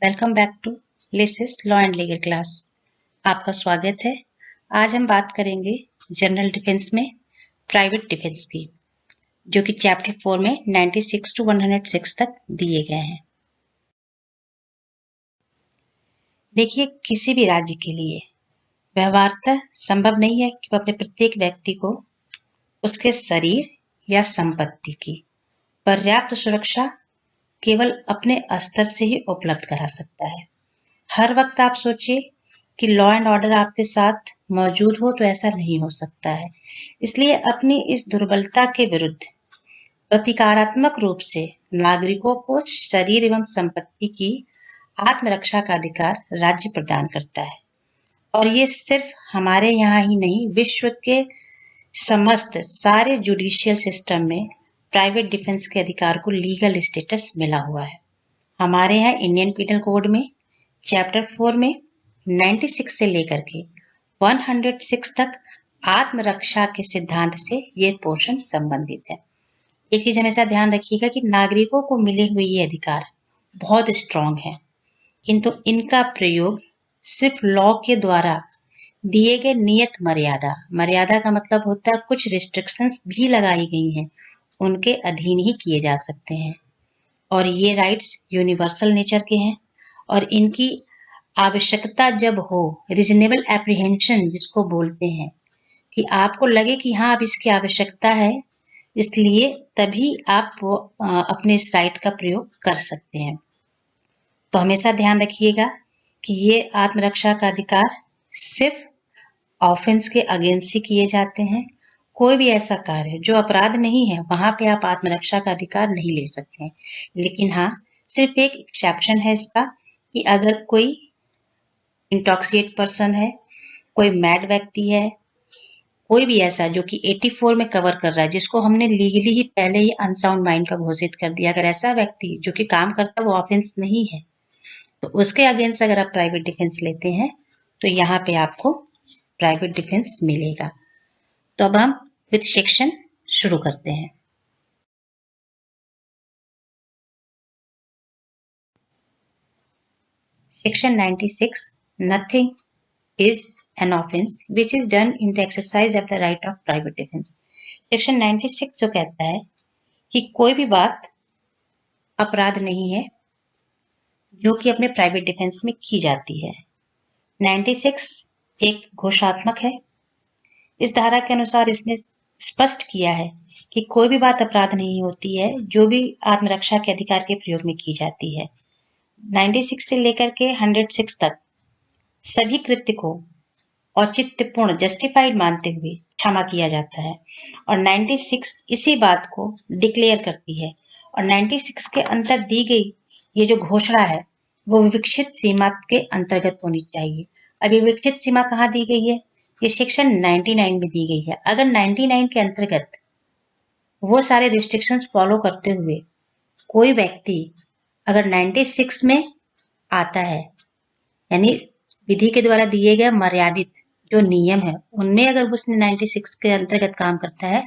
Welcome back to Lisis law and legal class. आपका स्वागत है। आज हम बात करेंगे जनरल डिफेंस में प्राइवेट डिफेंस की, जो कि चैप्टर 4 में 96 to 106 तक दिए गए हैं। देखिए, किसी भी राज्य के लिए व्यवहारतः संभव नहीं है कि वह अपने प्रत्येक व्यक्ति को उसके शरीर या संपत्ति की पर्याप्त सुरक्षा केवल अपने स्तर से ही उपलब्ध करा सकता है। हर वक्त आप सोचिए कि लॉ एंड ऑर्डर आपके साथ मौजूद हो, तो ऐसा नहीं हो सकता है। इसलिए अपनी इस दुर्बलता के विरुद्ध प्रतिकारात्मक रूप से नागरिकों को शरीर एवं संपत्ति की आत्मरक्षा का अधिकार राज्य प्रदान करता है। और ये सिर्फ हमारे यहाँ ही नहीं, विश्व के समस्त सारे जुडिशियल सिस्टम में प्राइवेट डिफेंस के अधिकार को लीगल स्टेटस मिला हुआ है। हमारे यहाँ इंडियन पीनल कोड में चैप्टर 4 में 96 से लेकर के 106 तक आत्मरक्षा के सिद्धांत से ये पोर्शन संबंधित है। एक चीज हमेशा ध्यान रखिएगा कि नागरिकों को मिले हुए ये अधिकार बहुत स्ट्रांग है, किंतु इनका प्रयोग सिर्फ लॉ के द्वारा दिए गए नियत मर्यादा का मतलब होता है कुछ रिस्ट्रिक्शंस भी लगाई गई हैं, उनके अधीन ही किए जा सकते हैं। और ये राइट्स यूनिवर्सल नेचर के हैं और इनकी आवश्यकता जब हो, रीजनेबल एप्रीहेंशन जिसको बोलते हैं, कि आपको लगे कि हाँ अब इसकी आवश्यकता है, इसलिए तभी आप अपने इस राइट का प्रयोग कर सकते हैं। तो हमेशा ध्यान रखिएगा कि ये आत्मरक्षा का अधिकार सिर्फ ऑफेंस के अगेंस्ट ही किए जाते हैं। कोई भी ऐसा कार्य जो अपराध नहीं है, वहां पे आप आत्मरक्षा का अधिकार नहीं ले सकते हैं। लेकिन हाँ, सिर्फ एक एक्सेप्शन है इसका, कि अगर कोई इंटॉक्सिएट पर्सन है, कोई मैड व्यक्ति है, कोई भी ऐसा जो कि 84 में कवर कर रहा है, जिसको हमने लीगली ही पहले ही अनसाउंड माइंड का घोषित कर दिया, अगर ऐसा व्यक्ति जो कि काम करता है वो ऑफेंस नहीं है, तो उसके अगेंस्ट अगर आप प्राइवेट डिफेंस लेते हैं तो यहाँ पे आपको प्राइवेट डिफेंस मिलेगा। तो अब हम विथ सेक्शन शुरू करते हैं। Section 96, nothing is an offense which is done in the exercise of the right of private defense। Section 96 जो कहता है कि कोई भी बात अपराध नहीं है जो कि अपने प्राइवेट डिफेंस में की जाती है। 96 एक घोषात्मक है। इस धारा के अनुसार इसने स्पष्ट किया है कि कोई भी बात अपराध नहीं होती है जो भी आत्मरक्षा के अधिकार के प्रयोग में की जाती है। 96 से लेकर के 106 तक सभी कृत्य को औचित्यपूर्ण जस्टिफाइड मानते हुए क्षमा किया जाता है, और 96 इसी बात को डिक्लेयर करती है। और 96 के अंतर दी गई ये जो घोषणा है वो विवक्षित सीमा के अंतर्गत होनी चाहिए। अब ये विवक्षित सीमा कहाँ दी गई है? ये सेक्शन 99 में दी गई है। अगर 99 के अंतर्गत वो सारे रिस्ट्रिक्शंस फॉलो करते हुए कोई व्यक्ति अगर 96 में आता है, यानी विधि के द्वारा दिए गए मर्यादित जो नियम है उनमें अगर उसने 96 के अंतर्गत काम करता है,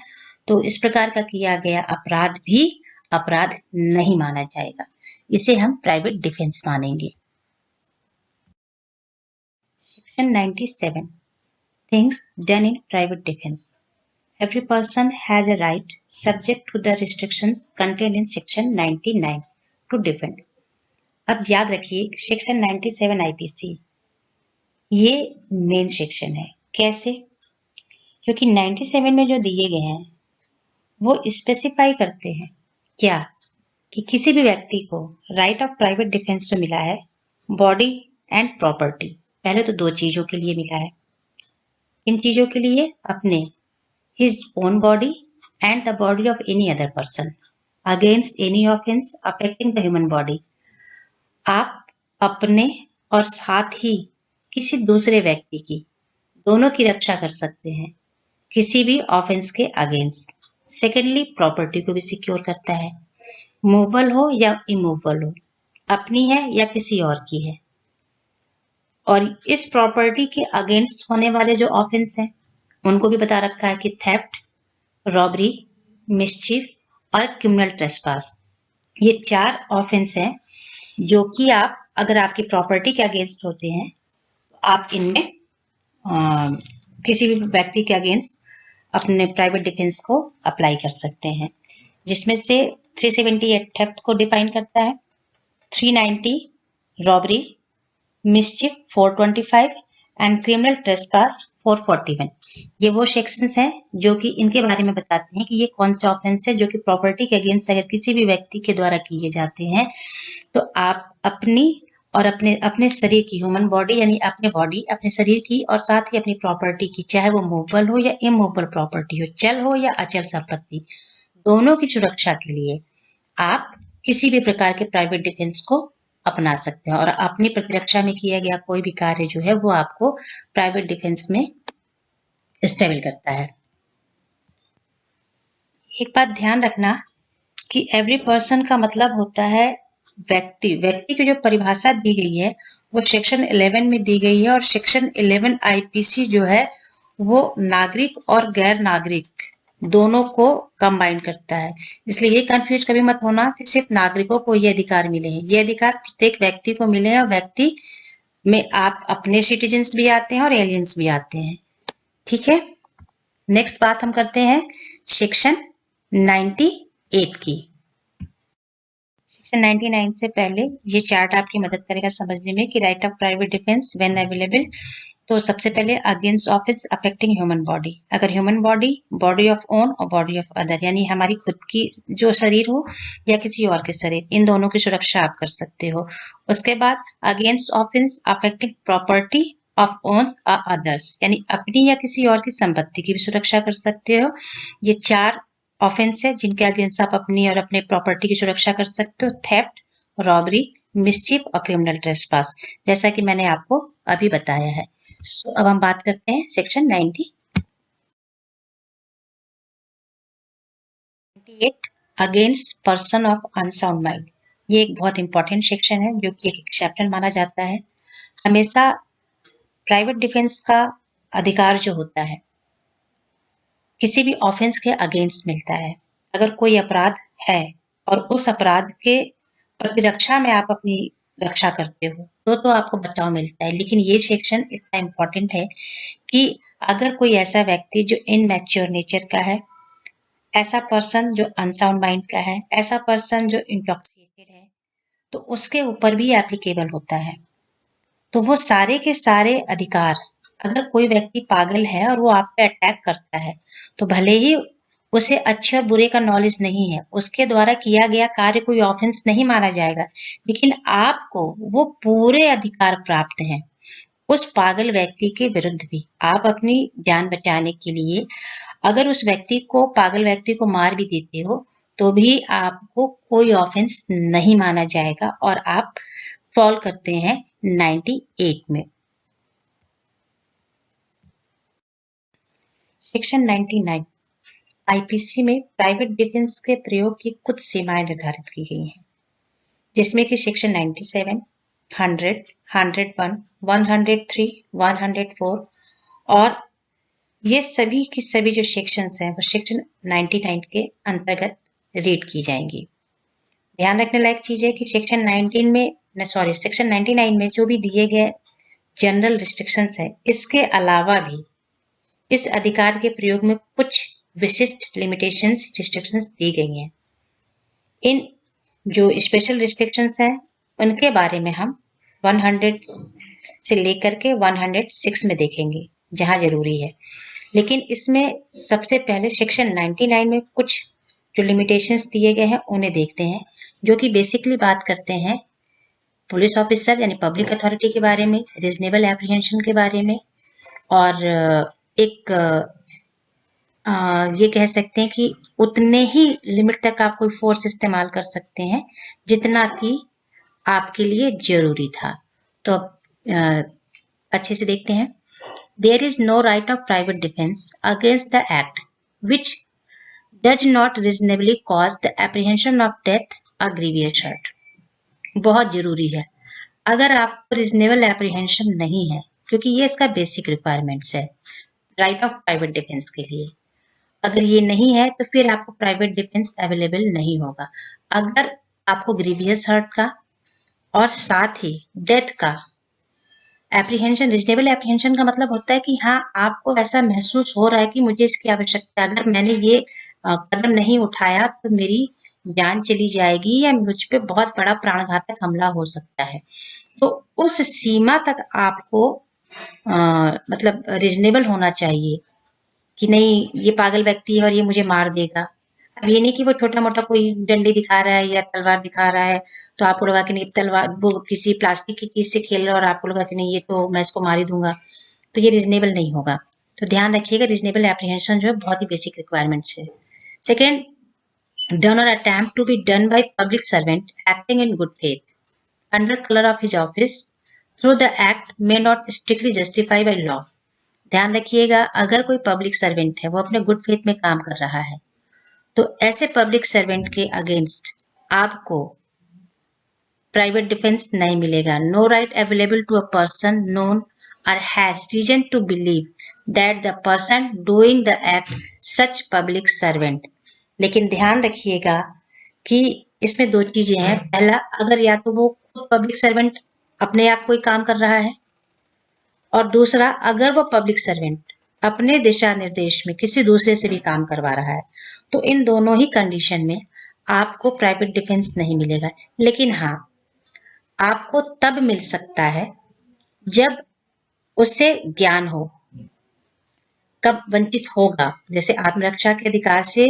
तो इस प्रकार का किया गया अपराध भी अपराध नहीं माना जाएगा। इसे हम प्राइवेट डिफेंस मानेंगे। Section 97, things done in private defence. Every person has a right, subject to the restrictions contained in section 99, to defend। अब याद रखिए, सेक्शन 97 आईपीसी ये मेन सेक्शन है। कैसे? क्योंकि 97 में जो दिए गए हैं वो स्पेसिफाई करते हैं क्या, कि किसी भी व्यक्ति को राइट ऑफ प्राइवेट डिफेंस जो मिला है, बॉडी एंड प्रॉपर्टी, पहले तो दो चीजों के लिए मिला है। इन चीजों के लिए अपने his own body and the body of any other person against any offense affecting the human body। आप अपने और साथ ही किसी दूसरे व्यक्ति की, दोनों की रक्षा कर सकते हैं किसी भी ऑफेंस के अगेंस्ट। सेकेंडली, प्रॉपर्टी को भी सिक्योर करता है, मूवेबल हो या इमूवेबल हो, अपनी है या किसी और की है। और इस प्रॉपर्टी के अगेंस्ट होने वाले जो ऑफेंस हैं उनको भी बता रखा है कि थेफ्ट, रॉबरी, मिसचीफ और क्रिमिनल ट्रेसपास, ये 4 ऑफेंस हैं जो कि आप अगर आपकी प्रॉपर्टी के अगेंस्ट होते हैं, आप इनमें किसी भी व्यक्ति के अगेंस्ट अपने प्राइवेट डिफेंस को अप्लाई कर सकते हैं, जिसमें से 378 थेफ्ट को डिफाइन करता है, 390 robbery, mischief 425 and criminal trespass 441। ये वो सेक्शंस हैं जो कि इनके बारे में बताते हैं कि ये कौन से ऑफेंस है जो कि प्रॉपर्टी के अगेंस्ट अगर किसी भी व्यक्ति के द्वारा किए जाते हैं, तो आप अपनी और अपने अपने शरीर की, ह्यूमन बॉडी यानी अपने बॉडी, अपने शरीर की और साथ ही अपनी प्रॉपर्टी की, चाहे वो मूवेबल हो या इमूवेबल प्रॉपर्टी हो, चल हो या अचल संपत्ति, दोनों की सुरक्षा के लिए आप किसी भी प्रकार के प्राइवेट डिफेंस को अपना सकते हैं और अपनी प्रतिरक्षा में किया गया कोई भी कार्य जो है वो आपको प्राइवेट डिफेंस में स्टेबल करता है। एक बात ध्यान रखना कि एवरी पर्सन का मतलब होता है व्यक्ति। व्यक्ति की जो परिभाषा दी गई है वो सेक्शन 11 में दी गई है और सेक्शन 11 आईपीसी जो है वो नागरिक और गैर नागरिक दोनों को कंबाइन करता है। इसलिए ये कंफ्यूज कभी मत होना कि सिर्फ नागरिकों को ये अधिकार मिले हैं। ये अधिकार प्रत्येक व्यक्ति को मिले हैं और व्यक्ति में आप अपने सिटीजन्स भी आते हैं और एलियंस भी आते हैं। ठीक है, नेक्स्ट बात हम करते हैं सेक्शन 98 की। सेक्शन 99 से पहले ये चार्ट आपकी मदद करेगा समझने में कि right of private defence when available. तो सबसे पहले against offence affecting human body, अगर human body, body of own और बॉडी ऑफ अदर, यानी हमारी खुद की जो शरीर हो या किसी और के शरीर, इन दोनों की सुरक्षा आप कर सकते हो। उसके बाद against offence affecting property of owns और अदर्स, यानी अपनी या किसी और की संपत्ति की भी सुरक्षा कर सकते हो। ये चार ऑफेंस है जिनके अगेंस्ट आप अपनी और अपने प्रॉपर्टी की सुरक्षा कर सकते हो: थेफ्ट, रॉबरी, मिसचिफ और क्रिमिनल ट्रेसपास, जैसा कि मैंने आपको अभी बताया है। अब हम बात करते हैं section 98 against person of unsound mind. ये एक बहुत इंपॉर्टेंट सेक्शन है जो कि एक एक्सेप्शन माना जाता है। हमेशा प्राइवेट डिफेंस का अधिकार जो होता है किसी भी ऑफेंस के अगेंस्ट मिलता है। अगर कोई अपराध है और उस अपराध के प्रतिरक्षा में आप अपनी रक्षा करते हो तो आपको बचाव मिलता है। लेकिन ये सेक्शन इतना इम्पोर्टेंट है कि अगर कोई ऐसा व्यक्ति जो इनमैच्योर नेचर का है, ऐसा पर्सन जो अनसाउंड माइंड का है, ऐसा पर्सन जो इंटॉक्सिकेटेड है, तो उसके ऊपर भी एप्लीकेबल होता है। तो वो सारे के सारे अधिकार, अगर कोई व्यक्ति पागल है और वो आप पे अटैक करता है, तो भले ही उसे अच्छे और बुरे का नॉलेज नहीं है, उसके द्वारा किया गया कार्य कोई ऑफेंस नहीं माना जाएगा, लेकिन आपको वो पूरे अधिकार प्राप्त हैं उस पागल व्यक्ति के विरुद्ध भी। आप अपनी जान बचाने के लिए अगर उस व्यक्ति को, पागल व्यक्ति को मार भी देते हो तो भी आपको कोई ऑफेंस नहीं माना जाएगा और आप फॉल करते हैं 98 में। सेक्शन 99 आईपीसी में प्राइवेट डिफेंस के प्रयोग की कुछ सीमाएं निर्धारित की गई हैं, जिसमें कि सेक्शन 97, 100, 101, 103, 104 और ये सभी की सभी जो सेक्शंस हैं वो सेक्शन 99 के अंतर्गत रीड की जाएंगी। ध्यान रखने लायक चीज है कि सेक्शन 99 में जो भी दिए गए जनरल रिस्ट्रिक्शंस है, इसके अलावा भी इस अधिकार के प्रयोग में कुछ विशिष्ट लिमिटेशंस, रिस्ट्रिक्शंस दी गई हैं। इन जो स्पेशल रिस्ट्रिक्शंस हैं उनके बारे में हम 100 से लेकर के 106 में देखेंगे जहां जरूरी है। लेकिन इसमें सबसे पहले सेक्शन 99 में कुछ जो लिमिटेशंस दिए गए हैं उन्हें देखते हैं, जो कि बेसिकली बात करते हैं पुलिस ऑफिसर यानी पब्लिक अथॉरिटी के बारे में, रीजनेबल एप्रीहेंशन के बारे में, और एक ये कह सकते हैं कि उतने ही लिमिट तक आप कोई फोर्स इस्तेमाल कर सकते हैं जितना कि आपके लिए जरूरी था। तो अच्छे से देखते हैं। There is no right of private defense against the act which does not reasonably cause the apprehension of death or grievous hurt। बहुत जरूरी है। अगर आपको रीजनेबल एप्रीहेंशन नहीं है, क्योंकि ये इसका बेसिक रिक्वायरमेंट्स है राइट ऑफ प्राइवेट डिफेंस के लिए, अगर ये नहीं है तो फिर आपको प्राइवेट डिफेंस अवेलेबल नहीं होगा। अगर आपको ग्रीवियस हर्ट का और साथ ही डेथ का एप्रीहेंशन। रीजनेबल एप्रीहेंशन का मतलब होता है कि हाँ, आपको ऐसा महसूस हो रहा है कि मुझे इसकी आवश्यकता है, अगर मैंने ये कदम नहीं उठाया तो मेरी जान चली जाएगी या मुझ पे बहुत बड़ा प्राणघातक हमला हो सकता है। तो उस सीमा तक आपको मतलब रीजनेबल होना चाहिए कि नहीं, ये पागल व्यक्ति है और ये मुझे मार देगा। अब ये नहीं कि वो छोटा मोटा कोई डंडे दिखा रहा है या तलवार दिखा रहा है तो आपको लगा कि नहीं, तलवार वो किसी प्लास्टिक की चीज से खेल रहा है और आपको लगा कि नहीं, ये तो मैं इसको मार ही दूंगा, तो ये रीजनेबल नहीं होगा। तो ध्यान रखिएगा, रीजनेबल एप्रीहेंशन जो है बहुत ही बेसिक रिक्वायरमेंट्स है। Second, done or attempt to be done by public servant acting in good faith under color of his office through the act may not strictly justify by law। ध्यान रखिएगा, अगर कोई public servant है वो अपने good faith में काम कर रहा है तो ऐसे पब्लिक सर्वेंट के अगेंस्ट आपको प्राइवेट डिफेंस नहीं मिलेगा। No right available to a person known or has reason to believe that the person doing the act such public servant. लेकिन ध्यान रखिएगा कि इसमें दो चीजें हैं। पहला, अगर या तो वो खुद पब्लिक सर्वेंट अपने आप कोई काम कर रहा है, और दूसरा, अगर वो पब्लिक सर्वेंट अपने दिशा निर्देश में किसी दूसरे से भी काम करवा रहा है, तो इन दोनों ही कंडीशन में आपको प्राइवेट डिफेंस नहीं मिलेगा। लेकिन हाँ, आपको तब मिल सकता है जब उसे ज्ञान हो। कब वंचित होगा, जैसे आत्मरक्षा के अधिकार से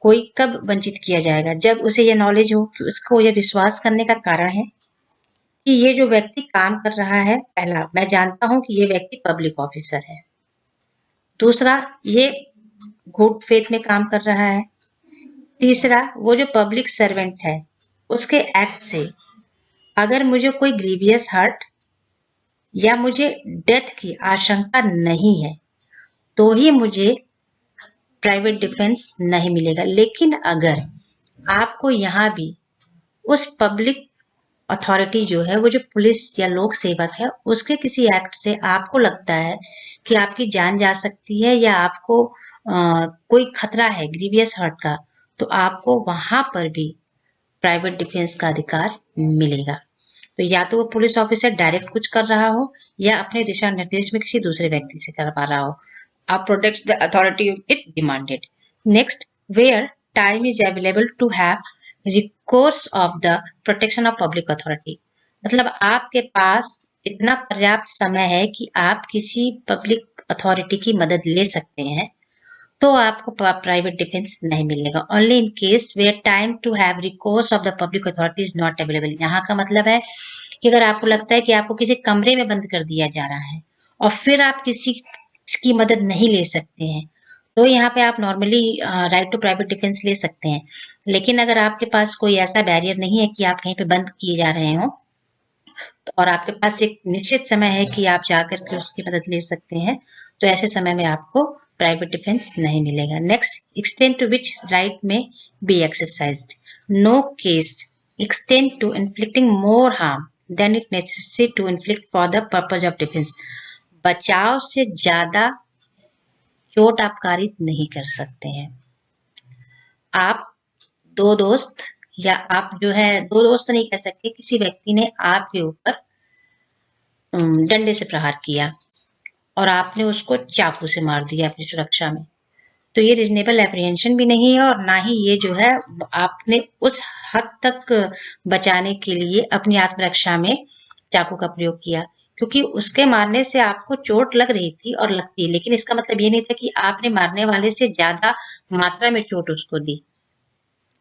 कोई कब वंचित किया जाएगा, जब उसे यह नॉलेज हो कि उसको यह विश्वास करने का कारण है कि ये जो व्यक्ति काम कर रहा है, पहला, मैं जानता हूं कि ये व्यक्ति पब्लिक ऑफिसर है, दूसरा, ये गुड फेथ में काम कर रहा है, तीसरा, वो जो पब्लिक सर्वेंट है उसके एक्ट से अगर मुझे कोई ग्रीवियस हर्ट या मुझे डेथ की आशंका नहीं है तो ही मुझे प्राइवेट डिफेंस नहीं मिलेगा। लेकिन अगर आपको यहाँ भी उस पब्लिक अथॉरिटी जो है, वो जो पुलिस या लोक सेवक है, उसके किसी एक्ट से आपको लगता है कि आपकी जान जा सकती है या आपको कोई खतरा है ग्रीवियस हर्ट का, तो आपको वहां पर भी प्राइवेट डिफेंस का अधिकार मिलेगा। तो या तो वो पुलिस ऑफिसर डायरेक्ट कुछ कर रहा हो या अपने दिशा निर्देश में किसी दूसरे व्यक्ति से करवा रहा हो। आप protect the authority it demanded. Next, where time is available to have recourse of the protection of public authority. मतलब आपके पास इतना पर्याप्त समय है कि आप किसी पब्लिक अथॉरिटी की मदद ले सकते हैं, तो आपको प्राइवेट डिफेंस नहीं मिलेगा। Only in case where time to have recourse of the public authority is not available. यहाँ का मतलब है कि अगर आपको लगता है कि आपको किसी कमरे में बंद कर दिया जा रहा है और फिर आप किसी की मदद नहीं ले सकते हैं, तो यहाँ पे आप normally right to private defence ले सकते हैं। लेकिन अगर आपके पास कोई ऐसा बैरियर नहीं है कि आप कहीं पे बंद किए जा रहे हो और आपके पास एक निश्चित समय है कि आप जाकर के उसकी मदद ले सकते हैं, तो ऐसे समय में आपको प्राइवेट डिफेंस नहीं मिलेगा। Next, extend to which right may be exercised. No case extend to inflicting more harm than it necessary to inflict for the purpose of defence. बचाव से ज्यादा चोट आप कारित नहीं कर सकते हैं। आप दो दोस्त, या आप जो है, दो दोस्त नहीं कह सकते, किसी व्यक्ति ने आपके ऊपर डंडे से प्रहार किया और आपने उसको चाकू से मार दिया अपनी सुरक्षा में, तो ये रीजनेबल एप्रीहेंशन भी नहीं है और ना ही ये जो है आपने उस हद तक बचाने के लिए अपनी आत्मरक्षा में चाकू का प्रयोग किया, क्योंकि उसके मारने से आपको चोट लग रही थी और लगती, लेकिन इसका मतलब ये नहीं था कि आपने मारने वाले से ज्यादा मात्रा में चोट उसको दी।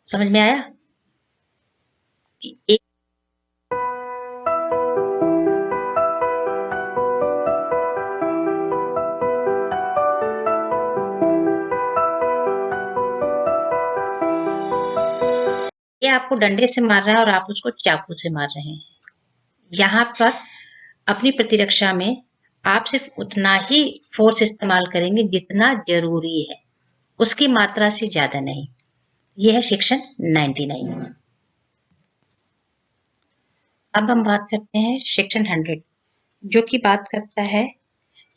समझ में आया? एक ये आपको डंडे से मार रहा है और आप उसको चाकू से मार रहे हैं। यहाँ पर अपनी प्रतिरक्षा में आप सिर्फ उतना ही फोर्स इस्तेमाल करेंगे जितना जरूरी है, उसकी मात्रा से ज्यादा नहीं। यह है सेक्शन 99। अब हम बात करते हैं सेक्शन 100, जो कि बात करता है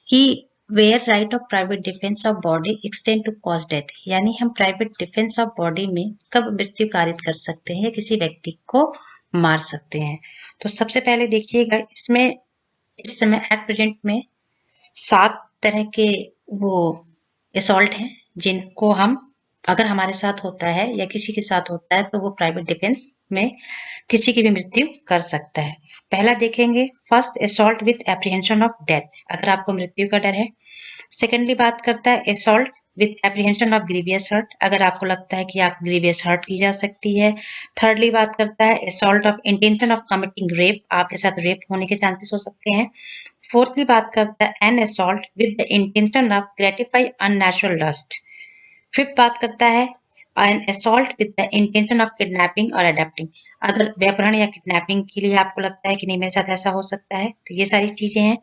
कि where right of private defence of body extend to cause death. यानी हम प्राइवेट डिफेंस ऑफ बॉडी में कब मृत्यु कारित कर सकते हैं, किसी व्यक्ति को मार सकते हैं। तो सबसे पहले देखिएगा, इसमें इस समय एट प्रेजेंट में 7 तरह के वो असॉल्ट हैं जिनको हम, अगर हमारे साथ होता है या किसी के साथ होता है तो वो प्राइवेट डिफेंस में किसी की भी मृत्यु कर सकता है। पहला देखेंगे, first assault with apprehension of death, अगर आपको मृत्यु का डर है। सेकेंडली बात करता है assault with apprehension of grievous hurt, अगर आपको लगता है कि आप ग्रीवियस हर्ट की जा सकती है। थर्डली बात करता है assault of intention of committing rape, आपके साथ रेप होने के चांसेस हो सकते हैं। फोर्थली बात करता है an assault with the intention of gratify unnatural lust. Fifth बात करता है an assault with the intention of kidnapping और अडेप्टिंग, अगर व्यापहरण या किडनैपिंग के लिए आपको लगता है कि नहीं मेरे साथ ऐसा हो सकता है, तो ये सारी चीजें हैं।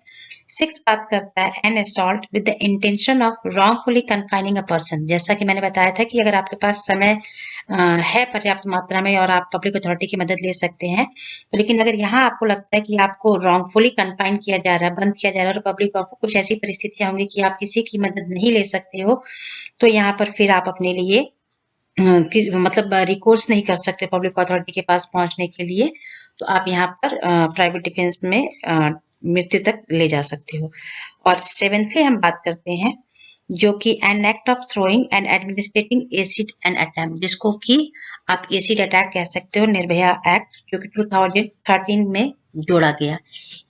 सिक्स बात करता है an assault with the intention of wrongfully confining a person, जैसा कि मैंने बताया था कि अगर आपके पास समय है पर्याप्त मात्रा में और आप पब्लिक अथॉरिटी की मदद ले सकते हैं, तो लेकिन अगर यहाँ आपको लगता है कि आपको रॉन्गफुली कन्फाइन किया जा रहा है, बंद किया जा रहा है, और पब्लिक आपको कुछ ऐसी परिस्थितियां होंगी कि आप किसी की मदद नहीं ले सकते हो, तो यहाँ पर फिर आप अपने लिए मतलब रिकोर्स नहीं कर सकते पब्लिक अथॉरिटी के पास पहुंचने के लिए, तो आप यहाँ पर प्राइवेट डिफेंस में मृत्यु तक ले जा सकते हो। और सेवेंथली हम बात करते हैं जो कि an act of throwing and administrating acid and attempt, जिसको कि आप एसिड अटैक कह सकते हो, निर्भया एक्ट जो कि 2013 में जोड़ा गया।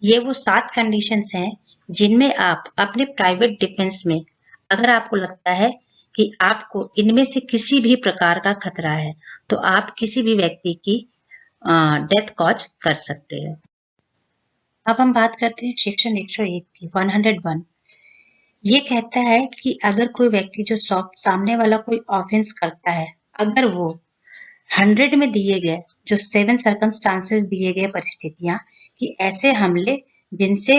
ये वो 7 कंडीशंस हैं जिनमें आप अपने प्राइवेट डिफेंस में, अगर आपको लगता है कि आपको इनमें से किसी भी प्रकार का खतरा है, तो आप किसी भी व्यक्ति की डेथ कॉज कर सकते हैं। अब हम बात करते हैं सेक्शन 101 की, 101। ये कहता है कि अगर कोई व्यक्ति जो सामने वाला कोई ऑफेंस करता है, अगर वो 100 में दिए गए जो 7 सर्कमस्टांसेस दिए गए परिस्थितियां कि ऐसे हमले जिनसे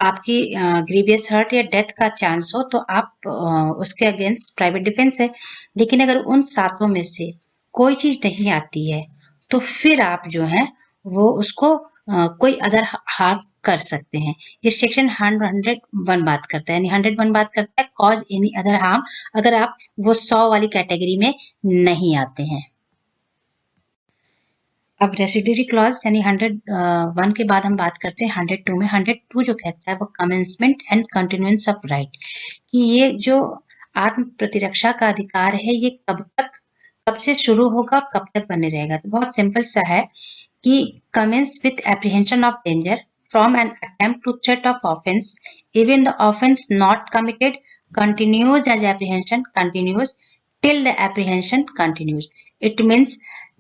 आपकी ग्रीवियस हर्ट या डेथ का चांस हो, तो आप उसके अगेंस्ट प्राइवेट डिफेंस है। लेकिन अगर उन 7 में से कोई चीज नहीं आती है, तो फिर आप जो है वो उसको कोई अदर हार्म कर सकते हैं। ये सेक्शन 101 बात करता है, यानी 101 बात करता है कॉज एनी अदर हार्म, अगर आप वो 100 वाली कैटेगरी में नहीं आते हैं। अब रेसिड्यूरी क्लॉज यानी 101 के बाद हम बात करते हैं 102 में। 102 जो कहता है वो commencement and continuance of right, कि ये जो आत्म प्रतिरक्षा का अधिकार है ये कब से शुरू होगा और कब तक बने रहेगा। तो बहुत सिंपल सा है कि commences with apprehension of danger from an attempt to threat of offence even the offence not committed continues as apprehension continues till the apprehension continues। It means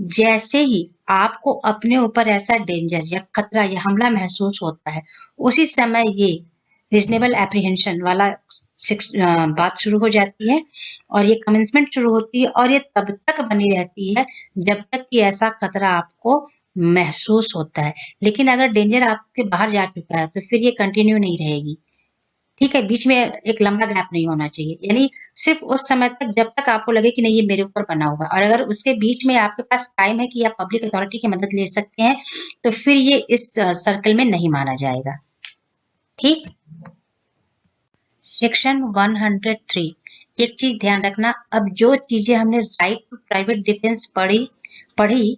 जैसे ही आपको अपने ऊपर ऐसा डेंजर या खतरा या हमला महसूस होता है, उसी समय ये रीजनेबल एप्रीहेंशन वाला बात शुरू हो जाती है और ये कमेंसमेंट शुरू होती है, और ये तब तक बनी रहती है जब तक कि ऐसा खतरा आपको महसूस होता है। लेकिन अगर डेंजर आपके बाहर जा चुका है तो फिर ये कंटिन्यू नहीं रहेगी। ठीक है, बीच में एक लंबा गैप नहीं होना चाहिए, यानी सिर्फ उस समय तक जब तक आपको लगे कि नहीं ये मेरे ऊपर बना हुआ, और अगर उसके बीच में आपके पास टाइम है कि आप पब्लिक अथॉरिटी की मदद ले सकते हैं, तो फिर ये इस सर्कल में नहीं माना जाएगा। ठीक। सेक्शन 103, एक चीज ध्यान रखना, अब जो चीजें हमने राइट टू प्राइवेट डिफेंस पढ़ी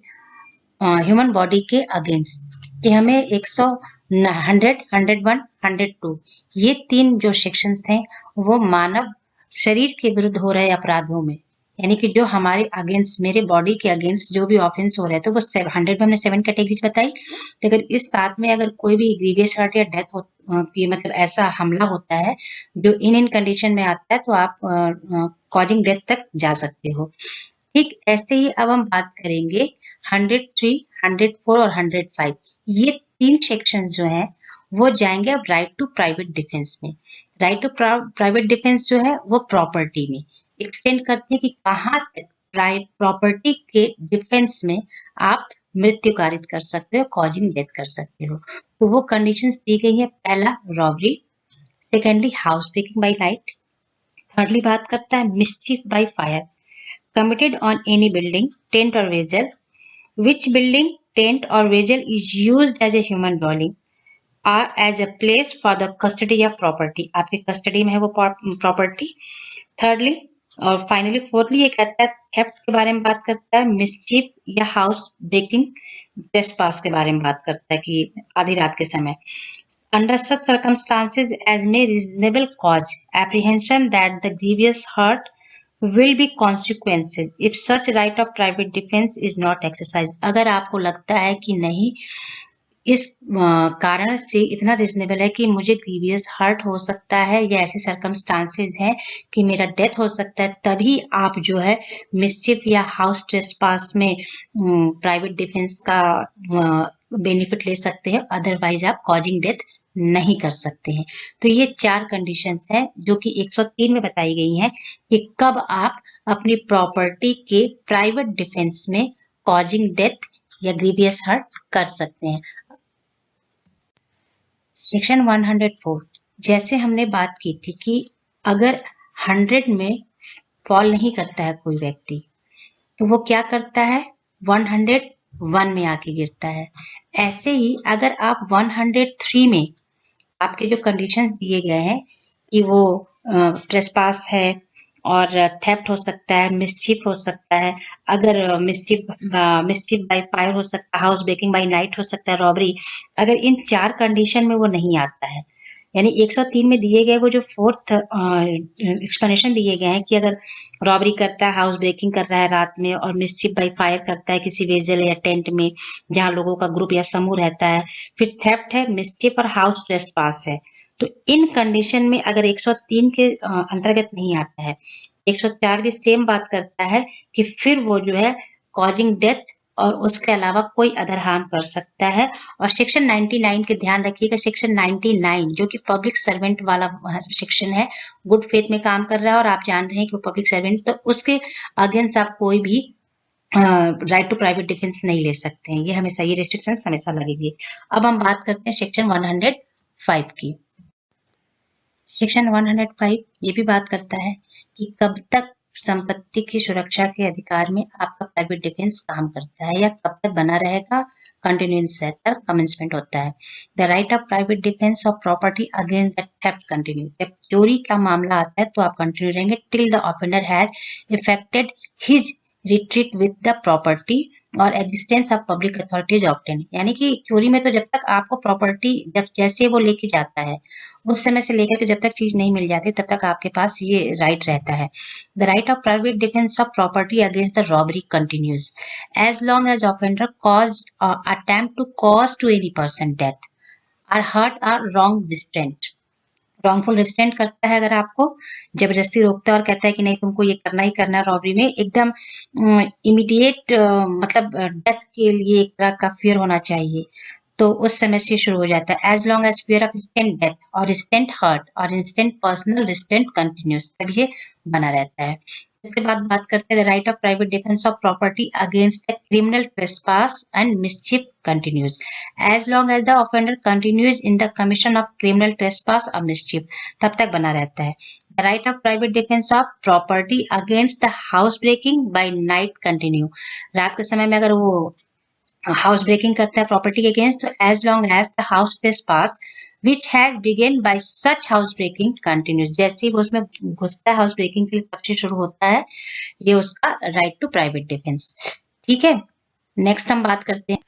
ह्यूमन बॉडी के अगेंस्ट, कि हमें 100, 100, 101, 102, ये 3 जो सेक्शंस थे वो मानव शरीर के विरुद्ध हो रहे अपराधों में, यानी कि जो हमारे अगेंस्ट, मेरे बॉडी के अगेंस्ट जो भी ऑफेंस हो रहे थे, वो 100 में हमने 7 कैटेगरीज बताई। तो अगर इस 7 में अगर कोई भी ग्रीवियस हर्ट या डेथ हो की मतलब ऐसा हमला होता है जो इन कंडीशन में आता है, तो आप कॉजिंग डेथ तक जा सकते हो। ठीक ऐसे ही अब हम बात करेंगे 103, 104 और 105, ये 3 सेक्शंस जो हैं वो जाएंगे अब राइट टू प्राइवेट डिफेंस में। राइट टू प्राइवेट डिफेंस जो है वो प्रॉपर्टी में एक्सटेंड करते हैं कि कहाँ तक प्रॉपर्टी के डिफेंस में आप मृत्यु कारित कर सकते हो, कॉजिंग डेथ कर सकते हो। तो वो कंडीशंस दी गई है, पहला robbery, secondly house breaking by night, thirdly बात करता है mischief by fire committed on any building, tent or vessel, which building, tent or vessel is used as a human dwelling or as a place for the custody of property, आपके custody में है वो property. thirdly और finally fourthly ये कहता है, theft के बारे में बात करता है, मिसचीफ या हाउस ब्रेकिंग ट्रेसपास के बारे में बात करता है कि आधी रात के समय। Under such circumstances as may reasonable cause apprehension that the grievous hurt will be consequences if such right of private defense is not exercised। अगर आपको लगता है कि नहीं, इस कारण से इतना रिजनेबल है कि मुझे ग्रीवियस हर्ट हो सकता है या ऐसे सर्कमस्टांसेस हैं कि मेरा डेथ हो सकता है, तभी आप जो है मिसचिफ या हाउस ट्रेसपास में प्राइवेट डिफेंस का बेनिफिट ले सकते हैं, अदरवाइज आप कॉजिंग डेथ नहीं कर सकते हैं। तो ये 4 कंडीशंस हैं जो कि 103 में बताई गई हैं कि कब आप अपनी प्रॉपर्टी के प्राइवेट डिफेंस में कॉजिंग डेथ या ग्रीवियस हर्ट कर सकते हैं। सेक्शन 104, जैसे हमने बात की थी कि अगर 100 में फॉल नहीं करता है कोई व्यक्ति, तो वो क्या करता है, 101 में आके गिरता है। ऐसे ही अगर आप 103 में आपके जो कंडीशंस दिए गए हैं कि वो ट्रेसपास है और थेफ्ट हो सकता है, मिसचीफ हो सकता है, अगर मिसचीफ बाय फायर हो सकता है, हाउस ब्रेकिंग बाय नाइट हो सकता है, रॉबरी, अगर इन 4 कंडीशन में वो नहीं आता है, यानी 103 में दिए गए वो जो फोर्थ एक्सप्लेनेशन दिए गए हैं कि अगर रॉबरी करता है, हाउस ब्रेकिंग कर रहा है रात में और मिसचीफ बाय फायर करता है किसी वेजल या टेंट में जहां लोगों का ग्रुप या समूह रहता है, फिर थेफ्ट है, मिसचीफ और हाउस ट्रेसपास है, तो इन कंडीशन में अगर 103 के अंतर्गत नहीं आता है, 104 भी सेम बात करता है कि फिर वो जो है कॉजिंग डेथ और उसके अलावा कोई अदर हार्म कर सकता है। और सेक्शन 99 के ध्यान रखिएगा, सेक्शन 99 जो कि पब्लिक सर्वेंट वाला सेक्शन है, गुड फेथ में काम कर रहा है और आप जान रहे हैं कि वो पब्लिक सर्वेंट, तो उसके अगेंस्ट आप कोई भी राइट टू प्राइवेट डिफेंस नहीं ले सकते हैं, ये हमेशा, ये रिस्ट्रिक्शन हमेशा लगेगी। अब हम बात करते हैं सेक्शन 105 की। सेक्शन 105 ये भी बात करता है कि कब तक संपत्ति की सुरक्षा के अधिकार में आपका प्राइवेट डिफेंस काम करता है या कब तक बना रहेगा, कंटिन्यूस रहता है, कमेंसमेंट होता है। The right of private defence of property against the theft continue, जब चोरी का मामला आता है तो आप कंटिन्यू रहेंगे till the offender has effected his retreat with the property or existence of public authorities obtain, यानी कि चोरी में तो जब तक आपको प्रॉपर्टी जब जैसे वो लेके जाता है उस समय से लेकर के जब तक चीज नहीं मिल जाती तब तक आपके पास ये राइट रहता है। The right of private defence of property against the robbery continues as long as offender cause attempt to cause to any person death और हर्ट और रॉन्ग रिस्ट्रेंट, रॉन्गफुल रिस्ट्रेंट करता है, अगर आपको जबरदस्ती रोकता है और कहता है कि नहीं तुमको ये करना ही करना है, रॉबरी में एकदम इमीडिएट मतलब डेथ के लिए एक तरह का फियर होना चाहिए, तो उस समय से शुरू हो जाता है। As long as fear of instant death और इंस्टेंट हर्ट और इंस्टेंट पर्सनल रिस्ट्रेंट कंटिन्यूस, तब ये बना रहता है। इसके बाद बात करते हैं the right of private defence of property against the criminal trespass and मिसचिफ continues as long as the offender continues in the commission of criminal trespass or mischief, तब तक बना रहता है। The right of private defense of property against the house breaking by night continue, रात के समय में अगर वो हाउस ब्रेकिंग करता है प्रॉपर्टी के अगेंस्ट, तो as long as the house trespass which has begun by such house breaking continues, जैसे ही वो उसमें घुसता है हाउस ब्रेकिंग के लिए तब से शुरू होता है ये उसका राइट टू प्राइवेट डिफेंस। ठीक है, नेक्स्ट हम बात करते हैं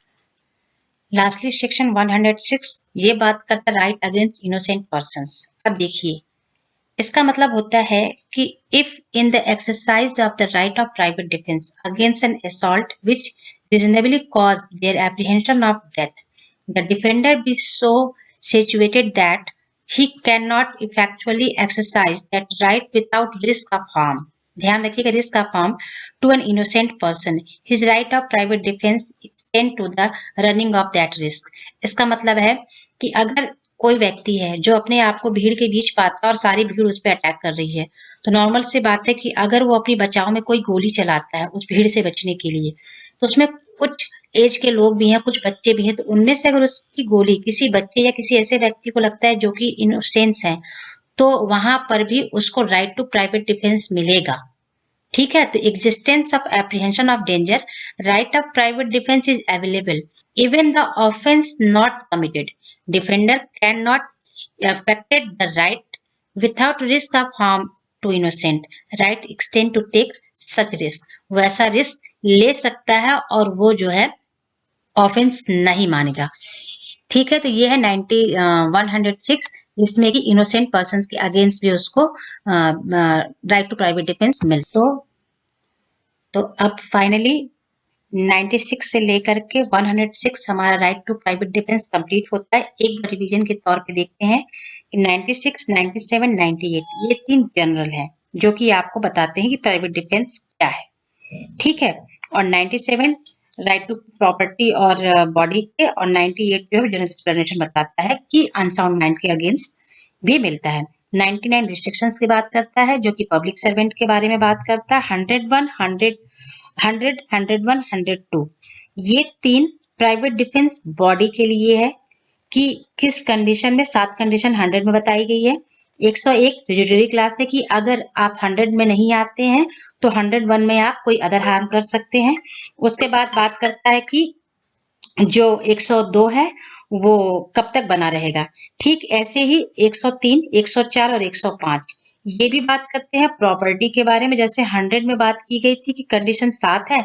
लास्टली सेक्शन 106, ये बात करता है राइट अगेंस्ट इनोसेंट पर्संस। अब देखिए इसका मतलब होता है कि if in the exercise of the right of private defence against an assault which reasonably cause their apprehension of death, the defender be so situated that he cannot effectually exercise that right without risk of harm, ध्यान रखिएगा risk of harm to an innocent person, his right of private defence extend to the running of that risk. इसका मतलब है कि अगर कोई व्यक्ति है जो अपने आप को भीड़ के बीच पाता है और सारी भीड़ उस पर अटैक कर रही है, तो नॉर्मल सी बात है कि अगर वो अपनी बचाव में कोई गोली चलाता है उस भीड़ से बचने के लिए, तो उसमें कुछ एज के लोग भी हैं, कुछ बच्चे भी हैं, तो उनमें से अगर उसकी गोली किसी बच्चे या किसी ऐसे व्यक्ति को लगता है जो कि इनोसेंस है, तो वहां पर भी उसको राइट टू प्राइवेट डिफेंस मिलेगा। ठीक है, तो existence of apprehension of danger, right of private defence is available even the offence not committed, defender can not affected the right without risk of harm to innocent, right extend to take such risk, वैसा risk ले सकता है और वो जो है offence नहीं मानेगा। ठीक है, तो ये है 106, जिसमें कि इनोसेंट पर्सन के अगेंस्ट भी उसको राइट टू प्राइवेट डिफेंस मिलता। तो अब फाइनली 96 से लेकर के 106 हमारा right to private defence complete होता है। एक रिवीजन के तौर पे देखते हैं कि 96, 97, 98 ये 3 जनरल है जो कि आपको बताते हैं कि प्राइवेट डिफेंस क्या है। ठीक है, और 97 राइट टू प्रॉपर्टी और बॉडी के, और 98 जो है जनरल एक्सप्लेनेशन बताता है कि अनसाउंड माइंड के अगेंस्ट भी मिलता है। 99 रिस्ट्रिक्शंस की बात करता है जो कि पब्लिक सर्वेंट के बारे में बात करता है। 101, 101, 102 ये 3 प्राइवेट डिफेंस बॉडी के लिए है कि किस कंडीशन में, 7 कंडीशन 100 में बताई गई है। 101 रिजोडरी क्लास है कि अगर आप 100 में नहीं आते हैं तो 101 में आप कोई अदर हार्म कर सकते हैं। उसके बाद बात करता है कि जो 102 है वो कब तक बना रहेगा। ठीक ऐसे ही 103, 104 और 105 ये भी बात करते हैं प्रॉपर्टी के बारे में। जैसे 100 में बात की गई थी कि कंडीशन 7 है,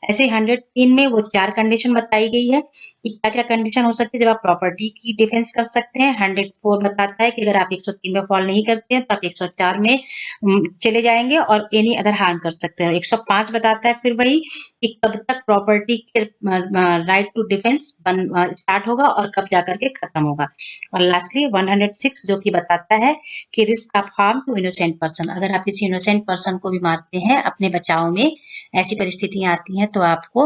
ऐसे 103 में वो 4 कंडीशन बताई गई है कि क्या क्या कंडीशन हो सकती है जब आप प्रॉपर्टी की डिफेंस कर सकते हैं। 104 बताता है कि अगर आप 103 में फॉल नहीं करते हैं तो आप 104 में चले जाएंगे और एनी अदर हार्म कर सकते हैं। 105 बताता है फिर वही कि कब तक प्रॉपर्टी के राइट टू डिफेंस स्टार्ट होगा और कब जाकर के खत्म होगा। और लास्टली 106 जो कि बताता है कि risk of harm to innocent person, अगर आप किसी इनोसेंट पर्सन को भी मारते हैं अपने बचाव में, ऐसी परिस्थितियां आती हैं तो आपको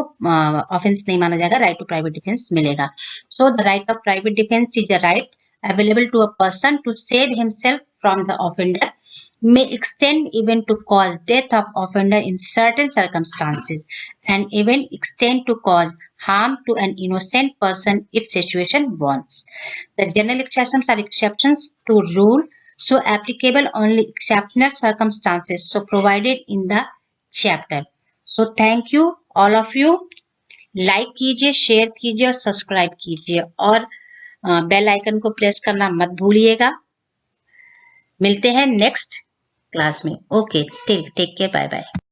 ऑफेंस नहीं माना जाएगा, राइट टू प्राइवेट डिफेंस मिलेगा। So the right of private defence is a right available to a person to save himself from the offender, may extend even to cause death of offender in certain circumstances, and even extend to cause harm to an innocent person if situation warrants. The general exceptions are exceptions to rule, so applicable only exceptional circumstances so provided in the chapter. So thank you all of you. Like कीजिए, share कीजिए और subscribe कीजिए, और bell icon को press करना मत भूलिएगा। मिलते हैं नेक्स्ट क्लास में। Okay, take care, bye bye.